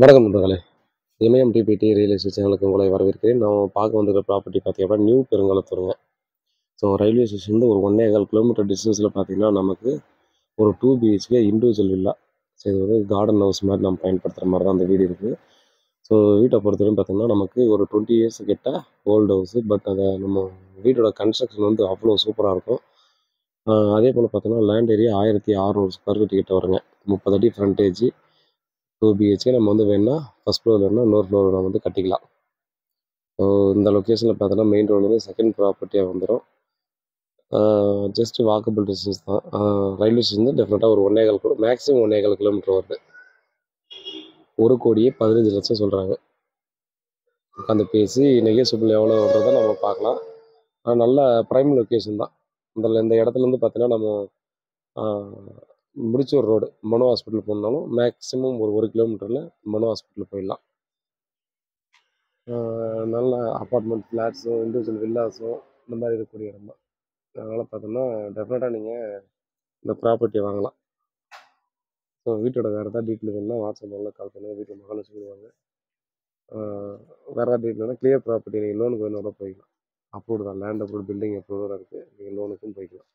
வணக்கம் நண்பர்களே. இமயம் DBT real estate சேனலுக்கு உங்களை வரவேற்கிறேன். நான் பார்க்க வந்திருக்கிற ப்ராப்பர்ட்டி பார்த்தீங்கன்னா, நியூ பெருங்குளத்தூருங்க. ஸோ ரயில்வே ஸ்டேஷன்லேருந்து ஒரு 1 1/4 கிலோமீட்டர் டிஸ்டன்ஸில் பார்த்தீங்கன்னா, நமக்கு ஒரு 2 பிஹெச்கே இண்டிவிஜுவல் வில்லா. ஸோ இது வந்து கார்டன் ஹவுஸ் மாதிரி நம்ம பயன்படுத்துகிற மாதிரி தான் அந்த வீடு இருக்குது. ஸோ வீட்டை பொறுத்தவரைக்கும் பார்த்தீங்கன்னா, நமக்கு ஒரு 20 இயர்ஸ் கிட்ட ஓல்டு ஹவுஸு. பட் அதை நம்ம வீட்டோட கன்ஸ்ட்ரக்ஷன் வந்து அவ்வளோ சூப்பராக இருக்கும். அதே போல் பார்த்தீங்கன்னா, லேண்ட் ஏரியா 1600 ஸ்கொயர் ஃபீட் கிட்ட வருங்க. 30 அடி ஃப்ரண்டேஜ். 2 பிஹெச்கே நம்ம வந்து வேணும்னா ஃபஸ்ட் ஃப்ளோர் வேணும்னா இன்னொரு ஃப்ளோர் நம்ம வந்து கட்டிக்கலாம். ஸோ இந்த லொக்கேஷனில் பார்த்தோன்னா மெயின் ரோட்லேருந்து செகண்ட் ப்ராப்பர்ட்டியாக வந்துடும். ஜஸ்ட் வாக்கபிள் டிஸ்டன்ஸ் தான். ரயில்வே ஸ்டேஷன் டெஃபினட்டாக ஒரு 1 1/4 கூட மேக்ஸிமம் 1 1/4 கிலோமீட்டர் வருது. 1,15,00,000 சொல்கிறாங்க. உட்காந்து பேசி நெகோசியபிள் எவ்வளோன்றதை நம்ம பார்க்கலாம். நல்ல ப்ரைம் லொக்கேஷன் தான். இந்த இடத்துலேருந்து பார்த்தீங்கன்னா நம்ம முடிச்சூர் ரோடு மனோ ஹாஸ்பிட்டல் போகணுன்னாலும் மேக்ஸிமம் ஒரு 1 கிலோமீட்டரில் மனோ ஹாஸ்பிட்டல் போயிடலாம். நல்ல அப்பார்ட்மெண்ட் ஃப்ளாட்ஸும் இண்டிவிஜுவல் வில்லாஸும் இந்த மாதிரி இருக்கக்கூடிய இடம் தான். அதனால் பார்த்தோம்னா டெஃபினட்டாக நீங்கள் இந்த ப்ராப்பர்ட்டியை வாங்கலாம். ஸோ வீட்டோட வேறு ஏதாவது டீட்டெயில் வேணும்னா வாட்ஸ்அப் நம்பரில் கால் பண்ணுங்கள். வீட்டில் மகாலட்சுமி சொல்லுவாங்க. வேறு ஏதாவது டீட்டெயில் வேணும்னா கிளியர் ப்ராப்பர்ட்டி நீங்கள் லோனுக்கு வேணும் கூட போய்க்கலாம். அப்ரூவ்டு தான். லேண்ட் அப்ரூவ்டு, பில்டிங் அப்ரூவ்டோட இருக்குது. நீங்கள் லோனுக்கும் போய்க்கலாம்.